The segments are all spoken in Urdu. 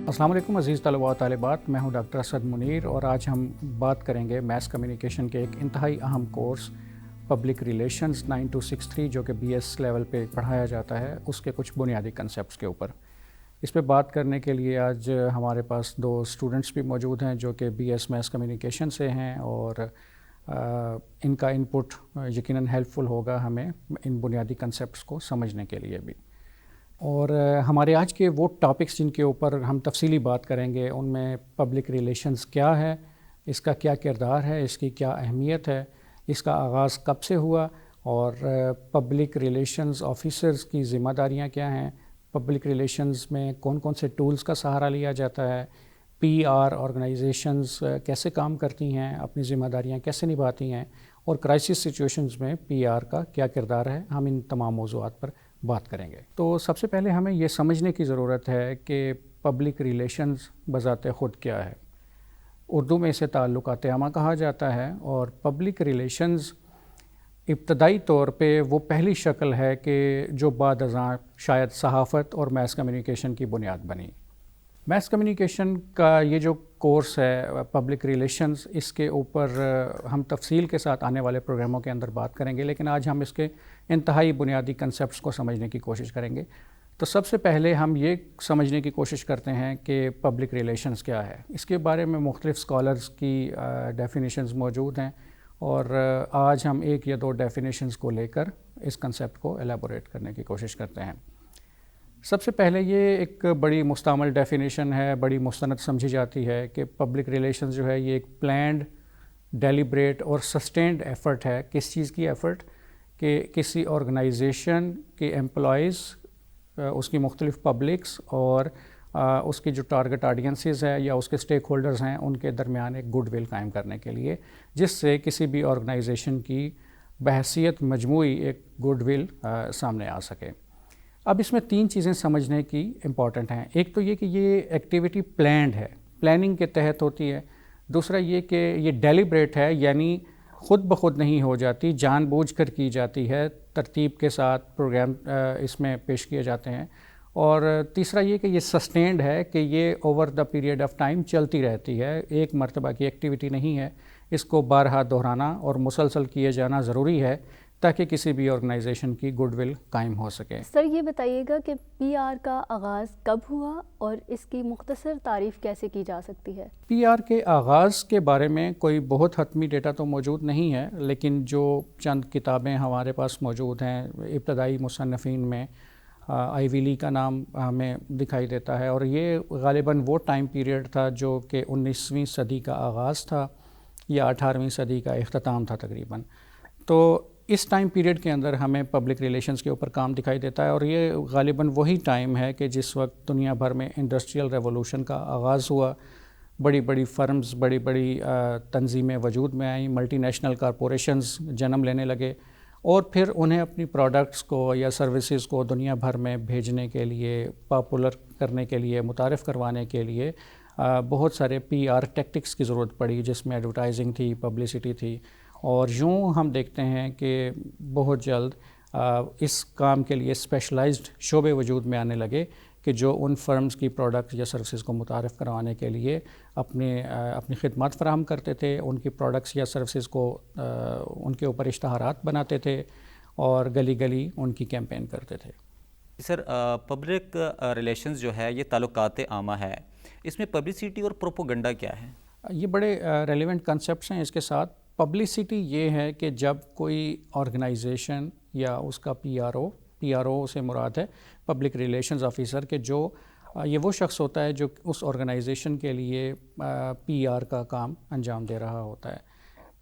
السلام علیکم عزیز طلباء و طالبات، میں ہوں ڈاکٹر اسد منیر اور آج ہم بات کریں گے میس کمیونیکیشن کے ایک انتہائی اہم کورس پبلک ریلیشنز 9263 جو کہ بی ایس لیول پہ پڑھایا جاتا ہے، اس کے کچھ بنیادی کنسیپٹس کے اوپر۔ اس پہ بات کرنے کے لیے آج ہمارے پاس دو اسٹوڈنٹس بھی موجود ہیں جو کہ بی ایس میس کمیونیکیشن سے ہیں، اور ان کا انپٹ یقیناً ہیلپ فل ہوگا ہمیں ان بنیادی کنسیپٹس کو سمجھنے کے لیے بھی۔ اور ہمارے آج کے وہ ٹاپکس جن کے اوپر ہم تفصیلی بات کریں گے ان میں پبلک ریلیشنز کیا ہے، اس کا کیا کردار ہے، اس کی کیا اہمیت ہے، اس کا آغاز کب سے ہوا، اور پبلک ریلیشنز آفیسرز کی ذمہ داریاں کیا ہیں، پبلک ریلیشنز میں کون کون سے ٹولز کا سہارا لیا جاتا ہے، پی آر آرگنائزیشنز کیسے کام کرتی ہیں، اپنی ذمہ داریاں کیسے نبھاتی ہیں، اور کرائسس سچویشنز میں پی آر کا کیا کردار ہے، ہم ان تمام موضوعات پر بات کریں گے۔ تو سب سے پہلے ہمیں یہ سمجھنے کی ضرورت ہے کہ پبلک ریلیشنز بذات خود کیا ہے۔ اردو میں اسے تعلقات عامہ کہا جاتا ہے، اور پبلک ریلیشنز ابتدائی طور پہ وہ پہلی شکل ہے کہ جو بعد ازاں شاید صحافت اور میس کمیونیکیشن کی بنیاد بنی۔ میس کمیونیکیشن کا یہ جو کورس ہے پبلک ریلیشنز، اس کے اوپر ہم تفصیل کے ساتھ آنے والے پروگراموں کے اندر بات کریں گے، لیکن آج ہم اس کے انتہائی بنیادی کنسیپٹس کو سمجھنے کی کوشش کریں گے۔ تو سب سے پہلے ہم یہ سمجھنے کی کوشش کرتے ہیں کہ پبلک ریلیشنز کیا ہے۔ اس کے بارے میں مختلف اسکالرز کی ڈیفینیشنز موجود ہیں، اور آج ہم ایک یا دو ڈیفینیشنز کو لے کر اس کنسیپٹ کو ایلیبوریٹ کرنے کی کوشش کرتے ہیں۔ سب سے پہلے یہ ایک بڑی مستعمل ڈیفینیشن ہے، بڑی مستند سمجھی جاتی ہے کہ پبلک ریلیشنز جو ہے یہ ایک پلانڈ، ڈیلیبریٹ اور سسٹینڈ ایفرٹ ہے۔ کس چیز کی ایفرٹ؟ کہ کسی آرگنائزیشن کے امپلائیز، اس کی مختلف پبلکس اور اس کی جو ٹارگٹ آڈینسز ہے یا اس کے اسٹیک ہولڈرز ہیں، ان کے درمیان ایک گڈ ول قائم کرنے کے لیے، جس سے کسی بھی آرگنائزیشن کی بحیثیت مجموعی ایک گڈ ول سامنے آ سکے۔ اب اس میں تین چیزیں سمجھنے کی امپورٹنٹ ہیں۔ ایک تو یہ کہ یہ ایکٹیویٹی پلانڈ ہے، پلاننگ کے تحت ہوتی ہے۔ دوسرا یہ کہ یہ ڈیلیبریٹ ہے، یعنی خود بخود نہیں ہو جاتی، جان بوجھ کر کی جاتی ہے، ترتیب کے ساتھ پروگرام اس میں پیش کیے جاتے ہیں۔ اور تیسرا یہ کہ یہ سسٹینڈ ہے، کہ یہ over the period of time چلتی رہتی ہے، ایک مرتبہ کی ایکٹیویٹی نہیں ہے، اس کو بارہا دہرانا اور مسلسل کیے جانا ضروری ہے تاکہ کسی بھی آرگنائزیشن کی گڈ ول قائم ہو سکے۔ سر یہ بتائیے گا کہ پی آر کا آغاز کب ہوا اور اس کی مختصر تعریف کیسے کی جا سکتی ہے؟ پی آر کے آغاز کے بارے میں کوئی بہت حتمی ڈیٹا تو موجود نہیں ہے، لیکن جو چند کتابیں ہمارے پاس موجود ہیں ابتدائی مصنفین میں آئی وی لی کا نام ہمیں دکھائی دیتا ہے، اور یہ غالباً وہ ٹائم پیریڈ تھا جو کہ 19ویں صدی کا آغاز تھا یا 18ویں صدی کا اختتام تھا تقریباً۔ تو اس ٹائم پیریڈ کے اندر ہمیں پبلک ریلیشنز کے اوپر کام دکھائی دیتا ہے، اور یہ غالباً وہی ٹائم ہے کہ جس وقت دنیا بھر میں انڈسٹریل ریولوشن کا آغاز ہوا، بڑی بڑی فرمز، بڑی بڑی تنظیمیں وجود میں آئیں، ملٹی نیشنل کارپوریشنز جنم لینے لگے، اور پھر انہیں اپنی پروڈکٹس کو یا سروسز کو دنیا بھر میں بھیجنے کے لیے، پاپولر کرنے کے لیے، متعارف کروانے کے لیے بہت سارے پی آر ٹیکٹکس کی ضرورت پڑی، جس میں ایڈورٹائزنگ تھی، پبلسٹی تھی، اور یوں ہم دیکھتے ہیں کہ بہت جلد اس کام کے لیے اسپیشلائزڈ شعبے وجود میں آنے لگے کہ جو ان فرمز کی پروڈکٹس یا سروسز کو متعارف کروانے کے لیے اپنی خدمات فراہم کرتے تھے، ان کی پروڈکٹس یا سروسز کو ان کے اوپر اشتہارات بناتے تھے اور گلی گلی ان کی کیمپین کرتے تھے۔ سر پبلک ریلیشنز جو ہے یہ تعلقات عامہ ہے، اس میں پبلسٹی اور پروپوگنڈا کیا ہے؟ یہ بڑے ریلیونٹ کنسیپٹس ہیں۔ اس کے ساتھ پبلسٹی یہ ہے کہ جب کوئی آرگنائزیشن یا اس کا پی آر او سے مراد ہے پبلک ریلیشنز آفیسر، کہ جو یہ وہ شخص ہوتا ہے جو اس آرگنائزیشن کے لیے پی آر کا کام انجام دے رہا ہوتا ہے۔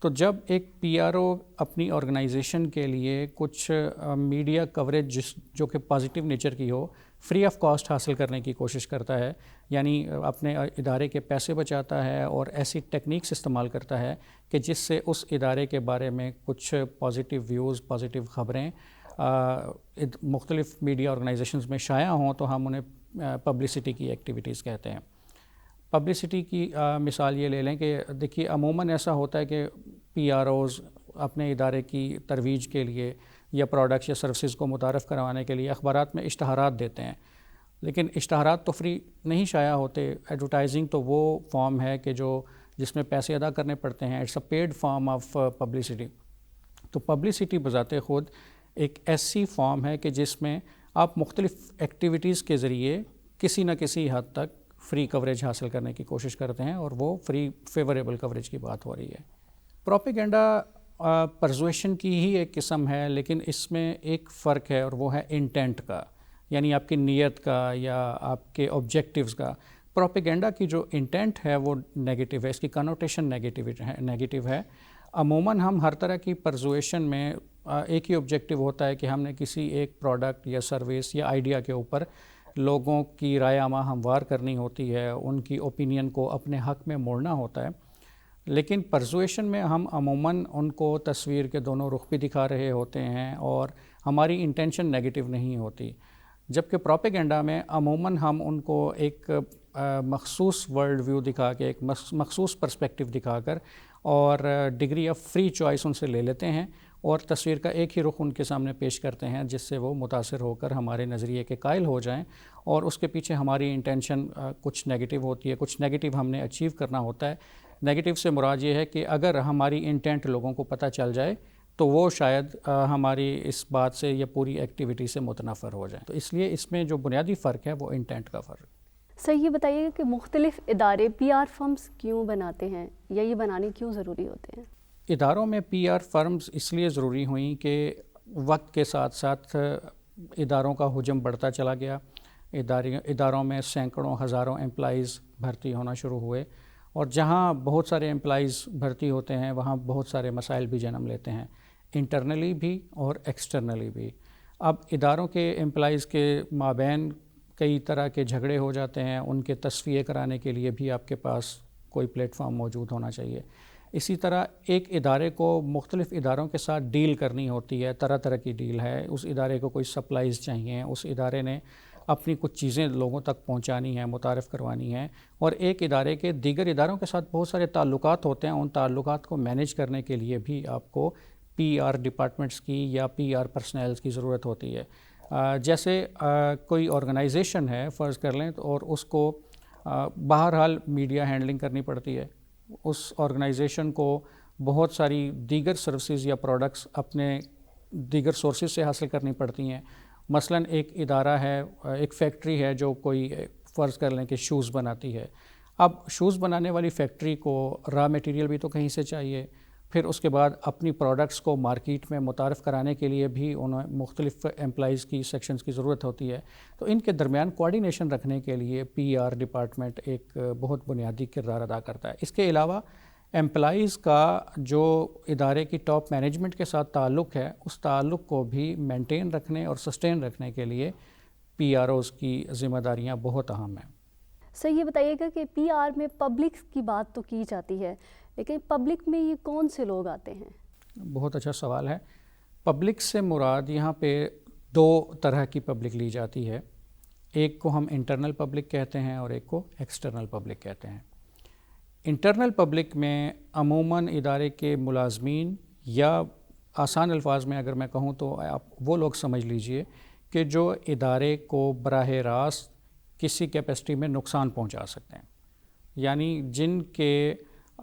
تو جب ایک پی آر او اپنی آرگنائزیشن کے لیے کچھ میڈیا کوریج جو کہ پازیٹیو نیچر کی ہو، فری آف کاسٹ حاصل کرنے کی کوشش کرتا ہے، یعنی اپنے ادارے کے پیسے بچاتا ہے اور ایسی ٹیکنیکس استعمال کرتا ہے کہ جس سے اس ادارے کے بارے میں کچھ پازیٹیو ویوز، پازیٹیو خبریں مختلف میڈیا آرگنائزیشنز میں شائع ہوں، تو ہم انہیں پبلسٹی کی ایکٹیویٹیز کہتے ہیں۔ پبلسٹی کی مثال یہ لے لیں کہ دیکھیے عموماً ایسا ہوتا ہے کہ پی آر اوز اپنے ادارے کی ترویج کے لیے یا پروڈکٹس یا سروسز کو متعارف کروانے کے لیے اخبارات میں اشتہارات دیتے ہیں، لیکن اشتہارات تو فری نہیں شائع ہوتے. ایڈورٹائزنگ تو وہ فارم ہے کہ جس میں پیسے ادا کرنے پڑتے ہیں. It's a paid form of publicity. تو پبلسٹی بذات خود ایک ایسی فارم ہے کہ جس میں آپ مختلف ایکٹیویٹیز کے ذریعے کسی نہ کسی حد تک فری کوریج حاصل کرنے کی کوشش کرتے ہیں, اور وہ فری فیوریبل کوریج کی بات ہو رہی ہے. پروپیگنڈا پرزویشن کی ہی ایک قسم ہے, لیکن اس میں ایک فرق ہے اور وہ ہے انٹینٹ کا, یعنی آپ کی نیت کا یا آپ کے آبجیکٹیوز کا. پروپیگنڈا کی جو انٹینٹ ہے وہ نیگیٹو ہے, اس کی کنوٹیشن نیگیٹو ہے. عموماً ہم ہر طرح کی پرزویشن میں ایک ہی آبجیکٹیو ہوتا ہے کہ ہم نے کسی ایک پروڈکٹ یا سروس یا آئیڈیا کے اوپر لوگوں کی رائے عامہ ہموار کرنی ہوتی ہے, ان کی اوپینین کو اپنے حق میں موڑنا ہوتا ہے. لیکن پرزویشن میں ہم عموماً ان کو تصویر کے دونوں رخ بھی دکھا رہے ہوتے ہیں اور ہماری انٹینشن نیگیٹو نہیں ہوتی. جبکہ پروپیگنڈا میں عموماً ہم ان کو ایک مخصوص ورلڈ ویو دکھا کے, ایک مخصوص پرسپیکٹیو دکھا کر اور ڈگری آف فری چوائس ان سے لے لیتے ہیں اور تصویر کا ایک ہی رخ ان کے سامنے پیش کرتے ہیں, جس سے وہ متاثر ہو کر ہمارے نظریے کے قائل ہو جائیں. اور اس کے پیچھے ہماری انٹینشن کچھ نیگیٹو ہوتی ہے, کچھ نیگیٹو ہم نے اچیو کرنا ہوتا ہے. نیگیٹو سے مراد یہ ہے کہ اگر ہماری انٹینٹ لوگوں کو پتہ چل جائے تو وہ شاید ہماری اس بات سے یا پوری ایکٹیویٹی سے متنفر ہو جائیں. تو اس لیے اس میں جو بنیادی فرق ہے وہ انٹینٹ کا فرق. سر یہ بتائیے گا کہ مختلف ادارے پی آر فرمز کیوں بناتے ہیں یا یہ بنانے کیوں ضروری ہوتے ہیں؟ اداروں میں پی آر فرمز اس لیے ضروری ہوئیں کہ وقت کے ساتھ ساتھ اداروں کا حجم بڑھتا چلا گیا. اداروں میں سینکڑوں ہزاروں امپلائیز بھرتی ہونا شروع ہوئے, اور جہاں بہت سارے امپلائیز بھرتی ہوتے ہیں وہاں بہت سارے مسائل بھی جنم لیتے ہیں, انٹرنلی بھی اور ایکسٹرنلی بھی. اب اداروں کے امپلائیز کے مابین کئی طرح کے جھگڑے ہو جاتے ہیں, ان کے تصفیے کرانے کے لیے بھی آپ کے پاس کوئی پلیٹ فارم موجود ہونا چاہیے. اسی طرح ایک ادارے کو مختلف اداروں کے ساتھ ڈیل کرنی ہوتی ہے, طرح طرح کی ڈیل ہے. اس ادارے کو کوئی سپلائیز چاہیے, اس ادارے نے اپنی کچھ چیزیں لوگوں تک پہنچانی ہیں, متعارف کروانی ہیں, اور ایک ادارے کے دیگر اداروں کے ساتھ بہت سارے تعلقات ہوتے ہیں. ان تعلقات کو مینیج کرنے کے لیے بھی آپ کو پی آر ڈپارٹمنٹس کی یا پی آر پرسنلز کی ضرورت ہوتی ہے. جیسے کوئی آرگنائزیشن ہے فرض کر لیں, اور اس کو بہرحال میڈیا ہینڈلنگ کرنی پڑتی ہے. اس آرگنائزیشن کو بہت ساری دیگر سروسز یا پروڈکٹس اپنے دیگر سورسز سے حاصل کرنی پڑتی ہیں. مثلاً ایک ادارہ ہے, ایک فیکٹری ہے جو کوئی فرض کر لیں کہ شوز بناتی ہے. اب شوز بنانے والی فیکٹری کو را میٹیریل بھی تو کہیں سے چاہیے, پھر اس کے بعد اپنی پروڈکٹس کو مارکیٹ میں متعارف کرانے کے لیے بھی انہیں مختلف امپلائیز کی سیکشنز کی ضرورت ہوتی ہے. تو ان کے درمیان کوارڈینیشن رکھنے کے لیے پی آر ڈپارٹمنٹ ایک بہت بنیادی کردار ادا کرتا ہے. اس کے علاوہ امپلائیز کا جو ادارے کی ٹاپ مینجمنٹ کے ساتھ تعلق ہے, اس تعلق کو بھی مینٹین رکھنے اور سسٹین رکھنے کے لیے پی آر اوز کی ذمہ داریاں بہت اہم ہیں. سر یہ بتائیے گا کہ پی آر میں پبلک کی بات تو کی جاتی ہے, لیکن پبلک میں یہ کون سے لوگ آتے ہیں؟ بہت اچھا سوال ہے. پبلک سے مراد یہاں پہ دو طرح کی پبلک لی جاتی ہے. ایک کو ہم انٹرنل پبلک کہتے ہیں اور ایک کو ایکسٹرنل پبلک کہتے ہیں. انٹرنل پبلک میں عموماً ادارے کے ملازمین, یا آسان الفاظ میں اگر میں کہوں تو آپ وہ لوگ سمجھ لیجئے کہ جو ادارے کو براہ راست کسی کیپیسٹی میں نقصان پہنچا سکتے ہیں, یعنی جن کے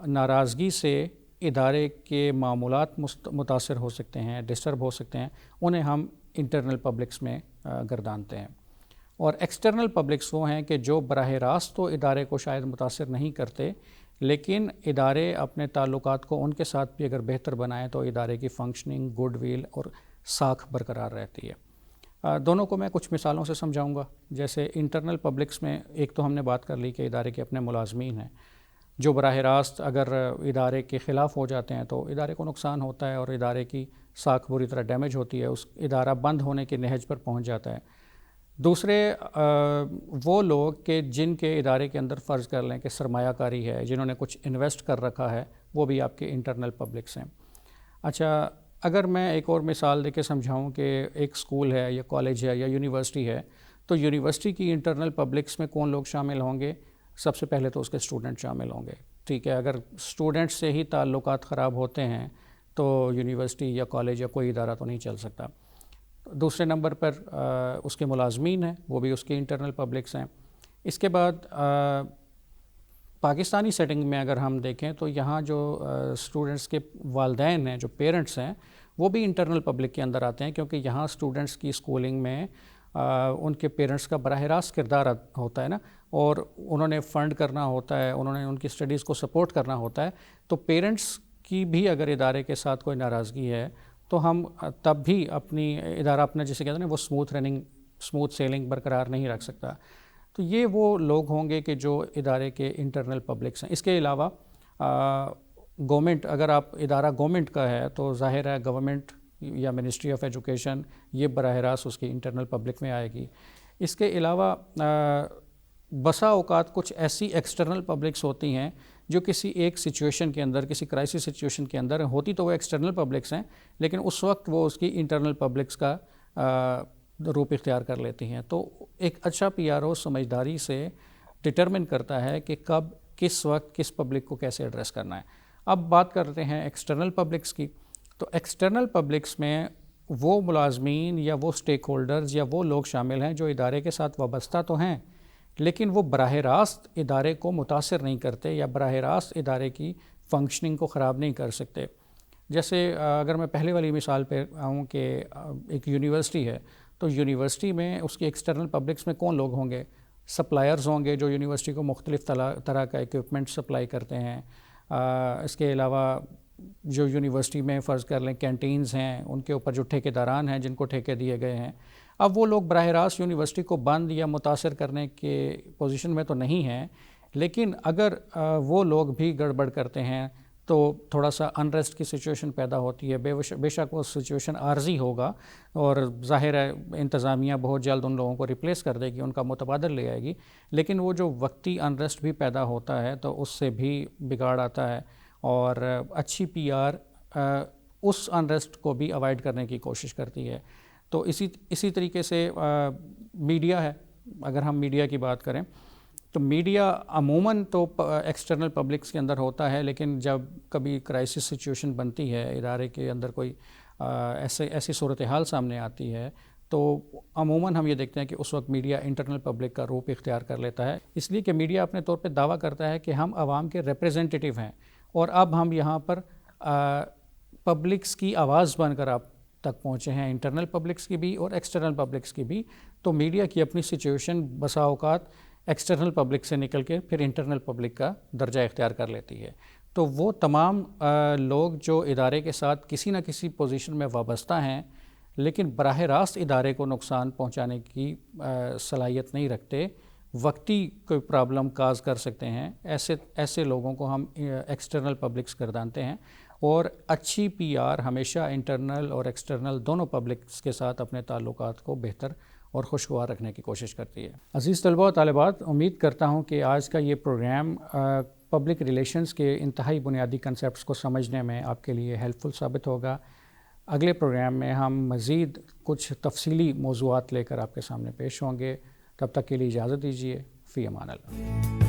ناراضگی سے ادارے کے معمولات متاثر ہو سکتے ہیں, ڈسٹرب ہو سکتے ہیں, انہیں ہم انٹرنل پبلکس میں گردانتے ہیں. اور ایکسٹرنل پبلکس وہ ہیں کہ جو براہ راست تو ادارے کو شاید متاثر نہیں کرتے, لیکن ادارے اپنے تعلقات کو ان کے ساتھ بھی اگر بہتر بنائیں تو ادارے کی فنکشننگ, گڈ ویل اور ساکھ برقرار رہتی ہے. دونوں کو میں کچھ مثالوں سے سمجھاؤں گا. جیسے انٹرنل پبلکس میں ایک تو ہم نے بات کر لی کہ ادارے کے اپنے ملازمین ہیں, جو براہ راست اگر ادارے کے خلاف ہو جاتے ہیں تو ادارے کو نقصان ہوتا ہے اور ادارے کی ساکھ بری طرح ڈیمیج ہوتی ہے, اس ادارہ بند ہونے کے نہج پر پہنچ جاتا ہے. دوسرے وہ لوگ کہ جن کے ادارے کے اندر فرض کر لیں کہ سرمایہ کاری ہے, جنہوں نے کچھ انویسٹ کر رکھا ہے, وہ بھی آپ کے انٹرنل پبلکس ہیں. اچھا, اگر میں ایک اور مثال دے کے سمجھاؤں کہ ایک اسکول ہے یا کالج ہے یا یونیورسٹی ہے, تو یونیورسٹی کی انٹرنل پبلکس میں کون لوگ شامل ہوں گے؟ سب سے پہلے تو اس کے اسٹوڈنٹ شامل ہوں گے. ٹھیک ہے, اگر اسٹوڈنٹ سے ہی تعلقات خراب ہوتے ہیں تو یونیورسٹی یا کالج یا کوئی ادارہ تو نہیں چل سکتا. دوسرے نمبر پر اس کے ملازمین ہیں، وہ بھی اس کی انٹرنل پبلکس ہیں. اس کے بعد پاکستانی سیٹنگ میں اگر ہم دیکھیں تو یہاں جو اسٹوڈنٹس کے والدین ہیں، جو پیرنٹس ہیں، وہ بھی انٹرنل پبلک کے اندر آتے ہیں، کیونکہ یہاں اسٹوڈنٹس کی اسکولنگ میں ان کے پیرنٹس کا براہ راست کردار ہوتا ہے نا، اور انہوں نے فنڈ کرنا ہوتا ہے، انہوں نے ان کی اسٹڈیز کو سپورٹ کرنا ہوتا ہے. تو پیرنٹس کی بھی اگر ادارے کے ساتھ کوئی ناراضگی ہے تو ہم تب بھی ادارہ اپنا جسے کہتے ہیں وہ اسموتھ سیلنگ برقرار نہیں رکھ سکتا. تو یہ وہ لوگ ہوں گے کہ جو ادارے کے انٹرنل پبلکس ہیں. اس کے علاوہ گورنمنٹ، اگر آپ ادارہ گورنمنٹ کا ہے تو ظاہر ہے گورنمنٹ یا منسٹری آف ایجوکیشن یہ براہ راست اس کی انٹرنل پبلک میں آئے گی. اس کے علاوہ بسا اوقات کچھ ایسی ایکسٹرنل پبلکس ہوتی ہیں جو کسی ایک سچویشن کے اندر، کسی کرائسس سچویشن کے اندر ہوتی تو وہ ایکسٹرنل پبلکس ہیں، لیکن اس وقت وہ اس کی انٹرنل پبلکس کا روپ اختیار کر لیتی ہیں. تو ایک اچھا پی آر او سمجھداری سے ڈٹرمن کرتا ہے کہ کب، کس وقت، کس پبلک کو کیسے ایڈریس کرنا ہے. اب بات کرتے ہیں ایکسٹرنل پبلکس کی. تو ایکسٹرنل پبلکس میں وہ ملازمین یا وہ سٹیک ہولڈرز یا وہ لوگ شامل ہیں جو ادارے کے ساتھ وابستہ تو ہیں، لیکن وہ براہ راست ادارے کو متاثر نہیں کرتے یا براہ راست ادارے کی فنکشننگ کو خراب نہیں کر سکتے. جیسے اگر میں پہلے والی مثال پہ آؤں کہ ایک یونیورسٹی ہے، تو یونیورسٹی میں اس کی ایکسٹرنل پبلکس میں کون لوگ ہوں گے؟ سپلائرز ہوں گے جو یونیورسٹی کو مختلف طرح کا ایکوپمنٹ سپلائی کرتے ہیں. اس کے علاوہ جو یونیورسٹی میں فرض کر لیں کینٹینز ہیں، ان کے اوپر جو ٹھیکیداران ہیں جن کو ٹھیکے دیے گئے ہیں، اب وہ لوگ براہ راست یونیورسٹی کو بند یا متاثر کرنے کے پوزیشن میں تو نہیں ہیں، لیکن اگر وہ لوگ بھی گڑبڑ کرتے ہیں تو تھوڑا سا انریسٹ کی سچویشن پیدا ہوتی ہے. بے شک وہ سچویشن عارضی ہوگا اور ظاہر ہے انتظامیہ بہت جلد ان لوگوں کو ریپلیس کر دے گی، ان کا متبادل لے آئے گی، لیکن وہ جو وقتی انریسٹ بھی پیدا ہوتا ہے تو اس سے بھی بگاڑ آتا ہے، اور اچھی پی آر اس انریسٹ کو بھی اوائڈ کرنے کی کوشش کرتی ہے. تو اسی طریقے سے میڈیا ہے. اگر ہم میڈیا کی بات کریں تو میڈیا عموماً تو ایکسٹرنل پبلکس کے اندر ہوتا ہے، لیکن جب کبھی کرائسس سچویشن بنتی ہے، ادارے کے اندر کوئی ایسی صورتحال سامنے آتی ہے، تو عموماً ہم یہ دیکھتے ہیں کہ اس وقت میڈیا انٹرنل پبلک کا روپ اختیار کر لیتا ہے، اس لیے کہ میڈیا اپنے طور پہ دعویٰ کرتا ہے کہ ہم عوام کے ریپریزنٹیٹیو ہیں، اور اب ہم یہاں پر پبلکس کی آواز بن کر آپ تک پہنچے ہیں، انٹرنل پبلکس کی بھی اور ایکسٹرنل پبلکس کی بھی. تو میڈیا کی اپنی سچویشن بسا اوقات ایکسٹرنل پبلک سے نکل کے پھر انٹرنل پبلک کا درجہ اختیار کر لیتی ہے. تو وہ تمام لوگ جو ادارے کے ساتھ کسی نہ کسی پوزیشن میں وابستہ ہیں لیکن براہ راست ادارے کو نقصان پہنچانے کی صلاحیت نہیں رکھتے، وقتی کوئی پرابلم کاز کر سکتے ہیں، ایسے لوگوں کو ہم ایکسٹرنل پبلکس گردانتے ہیں. اور اچھی پی آر ہمیشہ انٹرنل اور ایکسٹرنل دونوں پبلکس کے ساتھ اپنے تعلقات کو بہتر اور خوشگوار رکھنے کی کوشش کرتی ہے. عزیز طلباء و طالبات، امید کرتا ہوں کہ آج کا یہ پروگرام پبلک ریلیشنز کے انتہائی بنیادی کنسیپٹس کو سمجھنے میں آپ کے لیے ہیلپ فل ثابت ہوگا. اگلے پروگرام میں ہم مزید کچھ تفصیلی موضوعات لے کر آپ کے سامنے پیش ہوں گے. تب تک کے لیے اجازت دیجیے. فی امان اللہ.